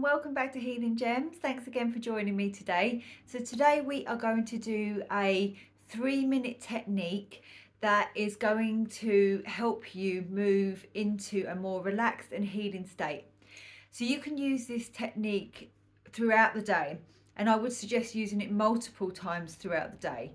and welcome back to Healing Gems. Thanks again for joining me today. So today we are going to do a 3-minute technique that is going to help you move into a more relaxed and healing state. So you can use this technique throughout the day, and I would suggest using it multiple times throughout the day.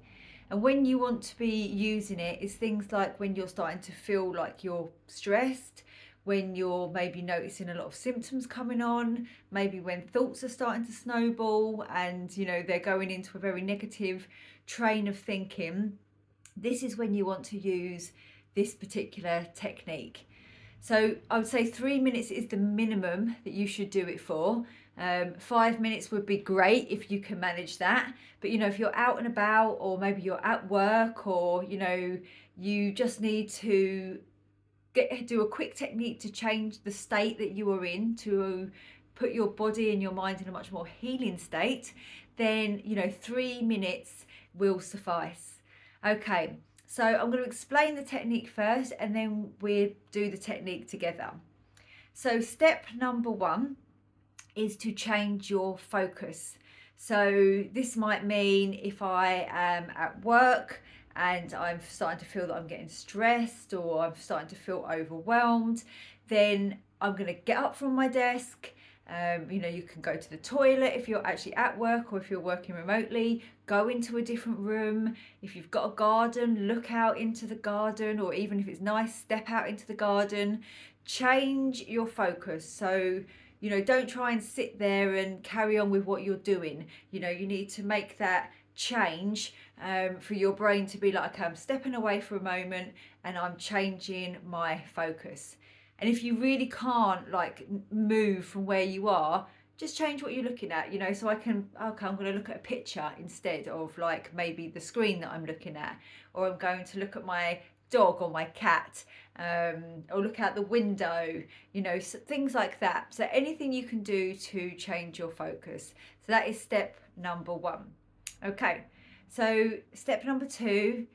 And when you want to be using it is things like when you're starting to feel like you're stressed, when you're maybe noticing a lot of symptoms coming on, maybe when thoughts are starting to snowball and they're going into a very negative train of thinking. This is when you want to use this particular technique. So I would say 3 minutes is the minimum that you should do it for. 5 minutes would be great if you can manage that. But if you're out and about, or maybe you're at work, or you just need to do a quick technique to change the state that you are in, to put your body and your mind in a much more healing state, then 3 minutes will suffice. Okay, so I'm going to explain the technique first, and then we'll do the technique together. So step number 1 is to change your focus. So this might mean if I am at work and I'm starting to feel that I'm getting stressed, or I'm starting to feel overwhelmed, then I'm going to get up from my desk. You can go to the toilet if you're actually at work, or if you're working remotely, go into a different room. If you've got a garden, look out into the garden, or even if it's nice, step out into the garden. Change your focus. So don't try and sit there and carry on with what you're doing. You need to make that change for your brain to be like, okay, I'm stepping away for a moment and I'm changing my focus. And if you really can't move from where you are, just change what you're looking at. So I'm going to look at a picture instead of maybe the screen that I'm looking at, or I'm going to look at my dog or my cat, or look out the window, things like that. So anything you can do to change your focus. So that is step number 1. Okay, so step number 2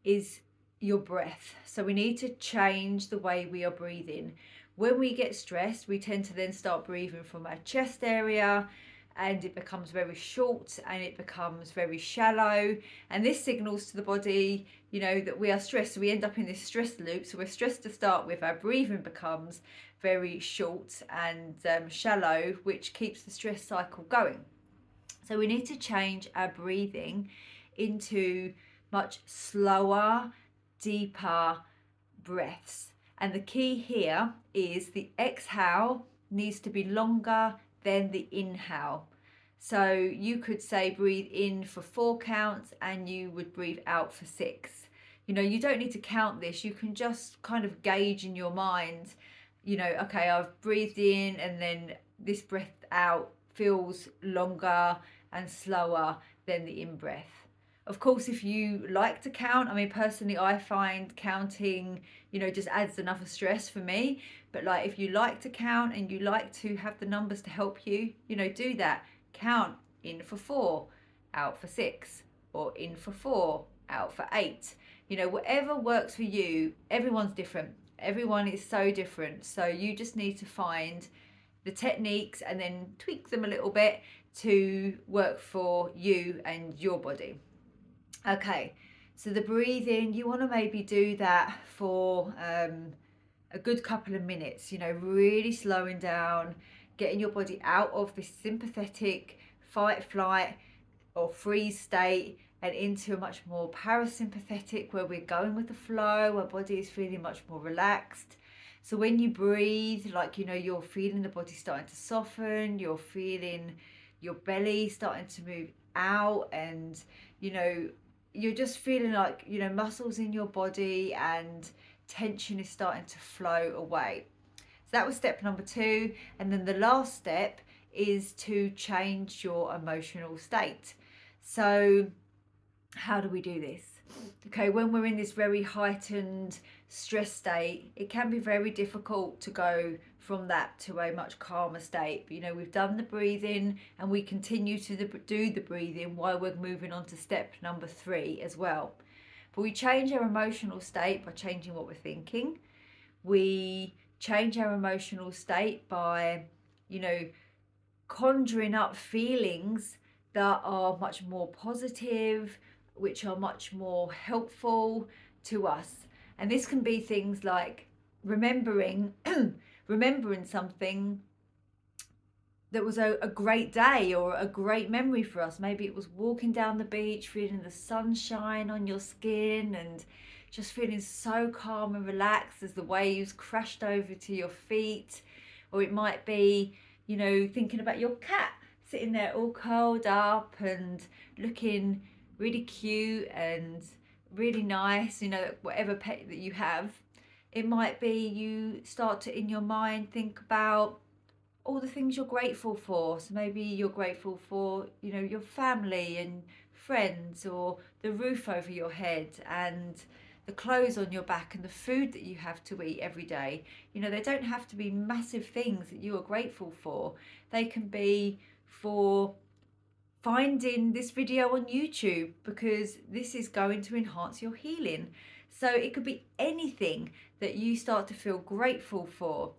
is your breath. So we need to change the way we are breathing. When we get stressed, we tend to then start breathing from our chest area, and it becomes very short and it becomes very shallow, and this signals to the body that we are stressed. So we end up in this stress loop. So we're stressed to start with, our breathing becomes very short and shallow, which keeps the stress cycle going. So we need to change our breathing into much slower, deeper breaths. And the key here is the exhale needs to be longer than the inhale. So you could say breathe in for 4 counts and you would breathe out for 6. You don't need to count this. You can just kind of gauge in your mind, okay, I've breathed in, and then this breath out feels longer and slower than the in-breath. Of course, if you like to count, personally, I find counting, just adds another stress for me. But if you like to count and you like to have the numbers to help you, do that. Count in for 4, out for 6, or in for 4, out for 8. Whatever works for you. Everyone's different. Everyone is so different. So you just need to find the techniques and then tweak them a little bit to work for you and your body. Okay, so the breathing, you want to maybe do that for a good couple of minutes, really slowing down, getting your body out of this sympathetic fight, flight or freeze state and into a much more parasympathetic, where we're going with the flow, our body is feeling much more relaxed. So when you breathe, you're feeling the body starting to soften, you're feeling your belly starting to move out, and you're just feeling muscles in your body and tension is starting to flow away. So that was step number 2. And then the last step is to change your emotional state. So how do we do this? Okay, when we're in this very heightened stress state, it can be very difficult to go from that to a much calmer state. But, we've done the breathing, and we continue to do the breathing while we're moving on to step number 3 as well. But we change our emotional state by changing what we're thinking. We change our emotional state by, conjuring up feelings that are much more positive, which are much more helpful to us. And this can be things like remembering remembering something that was a great day or a great memory for us. Maybe it was walking down the beach, feeling the sunshine on your skin and just feeling so calm and relaxed as the waves crashed over to your feet. Or it might be, you know, thinking about your cat sitting there all curled up and looking really cute and really nice, you know, whatever pet that you have. It might be you start to, in your mind, think about all the things you're grateful for. So maybe you're grateful for, you know, your family and friends, or the roof over your head, and the clothes on your back, and the food that you have to eat every day. You know, they don't have to be massive things that you are grateful for. They can be for finding this video on YouTube, because this is going to enhance your healing. So it could be anything that you start to feel grateful for.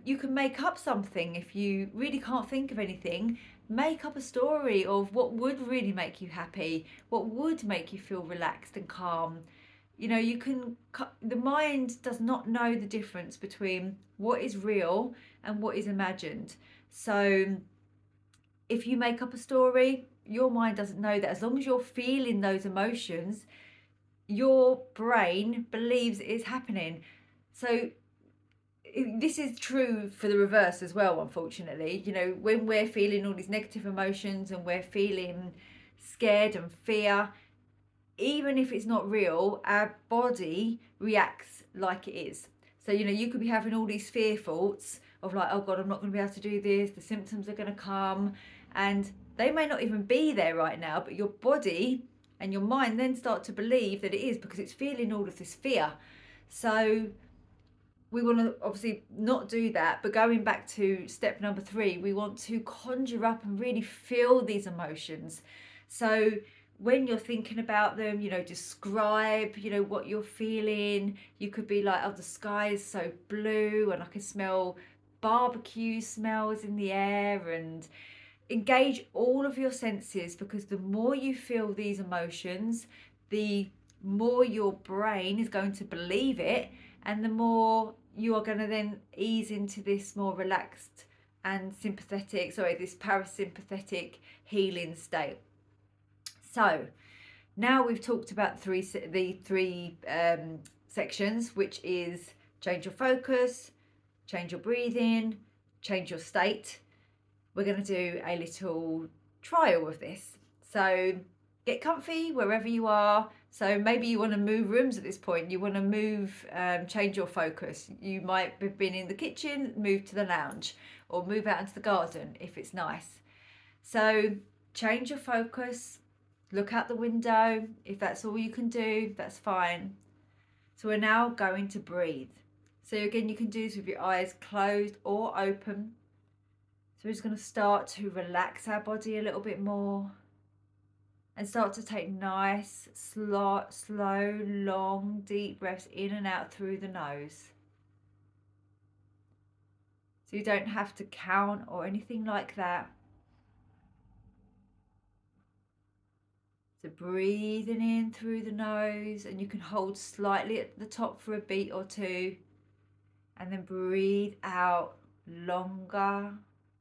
You can make up something if you really can't think of anything. Make up a story of what would really make you happy, what would make you feel relaxed and calm. You know, you can, the mind does not know the difference between what is real and what is imagined. So if you make up a story, your mind doesn't know that. As long as you're feeling those emotions, your brain believes it is happening. So this is true for the reverse as well, unfortunately. You know, when we're feeling all these negative emotions and we're feeling scared and fear, even if it's not real, our body reacts like it is. So, you know, you could be having all these fear thoughts of like, oh God, I'm not going to be able to do this, the symptoms are going to come, and they may not even be there right now, but your body and your mind then start to believe that it is, because it's feeling all of this fear. So we want to obviously not do that, but going back to step number 3, we want to conjure up and really feel these emotions. So when you're thinking about them, you know, describe, you know, what you're feeling. You could be like, oh, the sky is so blue and I can smell barbecue smells in the air, and engage all of your senses, because the more you feel these emotions, the more your brain is going to believe it, and the more you are going to then ease into this more relaxed and this parasympathetic healing state. So now we've talked about the three sections, which is change your focus, change your breathing, change your state. We're going to do a little trial of this. So get comfy wherever you are. So maybe you want to move rooms at this point. You want to move, change your focus. You might have been in the kitchen, move to the lounge, or move out into the garden if it's nice. So change your focus, look out the window. If that's all you can do, that's fine. So we're now going to breathe. So again, you can do this with your eyes closed or open. So we're just going to start to relax our body a little bit more, and start to take nice, slow, long, deep breaths in and out through the nose. So you don't have to count or anything like that. So breathing in through the nose, and you can hold slightly at the top for a beat or two, and then breathe out longer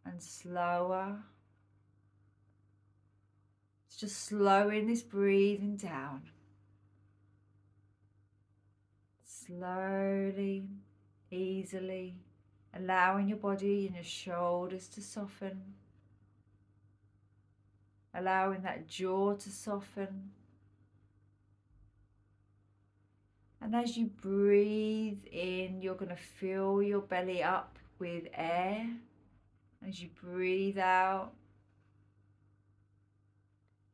and slower. It's just slowing this breathing down. Slowly, easily, allowing your body and your shoulders to soften. Allowing that jaw to soften. And as you breathe in, you're going to fill your belly up with air. As you breathe out,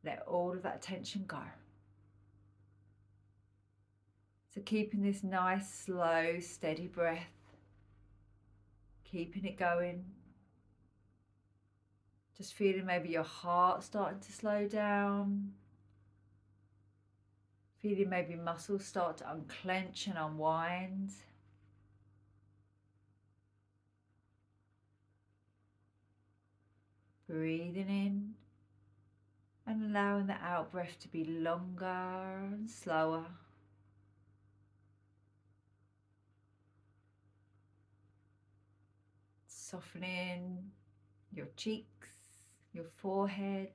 let all of that tension go. So keeping this nice, slow, steady breath, keeping it going. Just feeling maybe your heart starting to slow down. Feeling maybe muscles start to unclench and unwind. Breathing in and allowing the out breath to be longer and slower. Softening your cheeks, your forehead,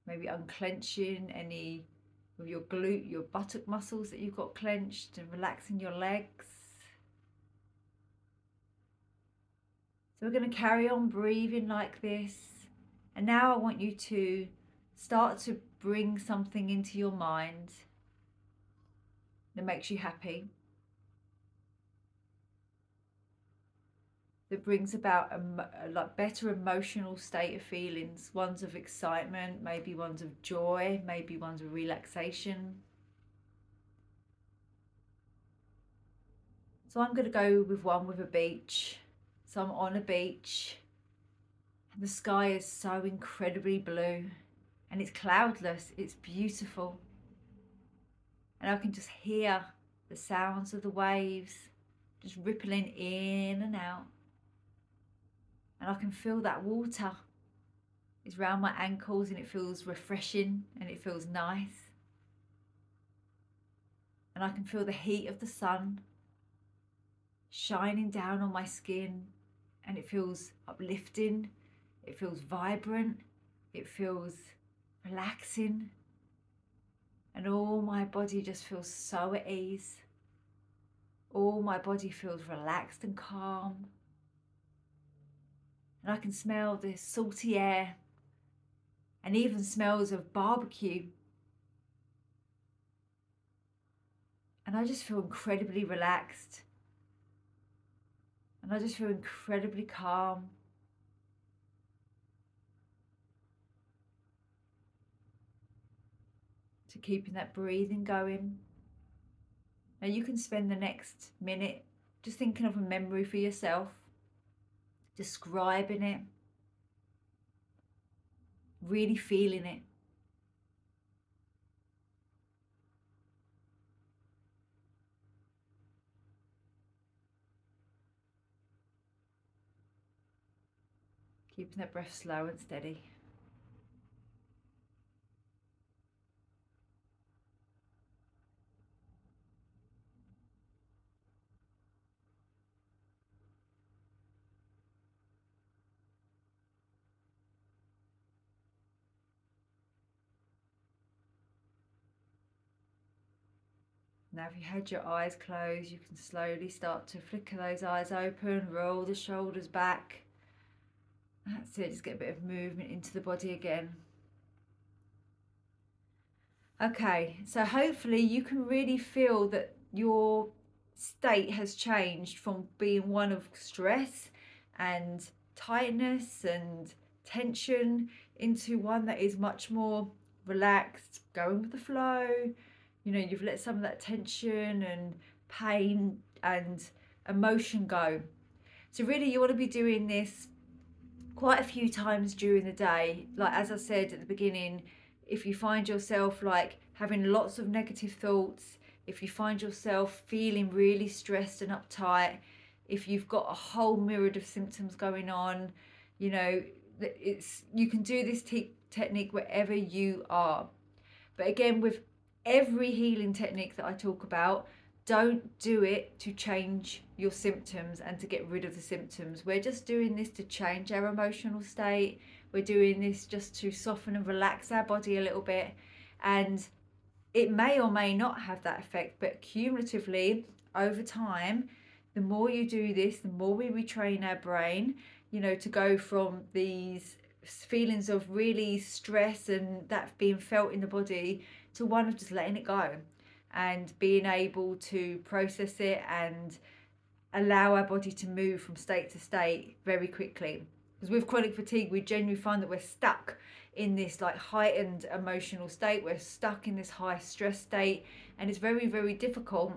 maybe unclenching any of your glute, your buttock muscles that you've got clenched, and relaxing your legs. So we're going to carry on breathing like this. And now I want you to start to bring something into your mind that makes you happy, that brings about a like better emotional state of feelings, ones of excitement, maybe ones of joy, maybe ones of relaxation. So I'm going to go with one with a beach. So I'm on a beach and the sky is so incredibly blue and it's cloudless, it's beautiful. And I can just hear the sounds of the waves just rippling in and out. And I can feel that water is around my ankles and it feels refreshing and it feels nice. And I can feel the heat of the sun shining down on my skin and it feels uplifting, it feels vibrant, it feels relaxing. And all my body just feels so at ease. All my body feels relaxed and calm. And I can smell the salty air and even smells of barbecue. And I just feel incredibly relaxed. And I just feel incredibly calm. So keeping that breathing going. Now you can spend the next minute just thinking of a memory for yourself, describing it, really feeling it. Keeping that breath slow and steady. Now if you had your eyes closed, you can slowly start to flicker those eyes open, roll the shoulders back. That's it, just get a bit of movement into the body again. Okay, so hopefully you can really feel that your state has changed from being one of stress and tightness and tension into one that is much more relaxed, going with the flow. You know, you've let some of that tension and pain and emotion go. So really you want to be doing this quite a few times during the day. Like as I said at the beginning, if you find yourself like having lots of negative thoughts, if you find yourself feeling really stressed and uptight, if you've got a whole myriad of symptoms going on, you know, you can do this technique wherever you are. But again, with every healing technique that I talk about, don't do it to change your symptoms and to get rid of the symptoms. We're just doing this to change our emotional state. We're doing this just to soften and relax our body a little bit. And it may or may not have that effect, but cumulatively over time, the more you do this, the more we retrain our brain, you know, to go from these feelings of really stress and that being felt in the body to one of just letting it go and being able to process it and allow our body to move from state to state very quickly. Because with chronic fatigue, we genuinely find that we're stuck in this like heightened emotional state. We're stuck in this high stress state, and it's very, very difficult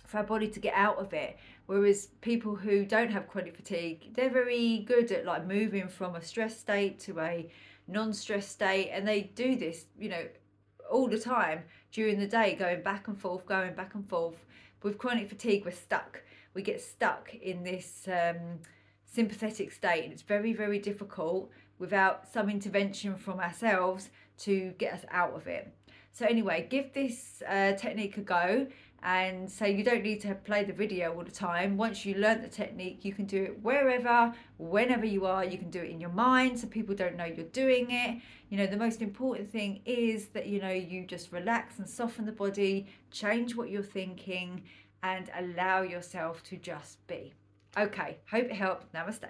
for our body to get out of it. Whereas people who don't have chronic fatigue, they're very good at like moving from a stress state to a non-stress state, and they do this, you know, all the time during the day, going back and forth. With chronic fatigue, we're stuck. we get stuck in this sympathetic state, and it's very, very difficult without some intervention from ourselves to get us out of it. So anyway, give this technique a go, and so you don't need to play the video all the time. Once you learn the technique, you can do it wherever, whenever you are. You can do it in your mind so people don't know you're doing it. You know, the most important thing is that, you know, you just relax and soften the body, change what you're thinking, and allow yourself to just be. Okay, hope it helped. Namaste.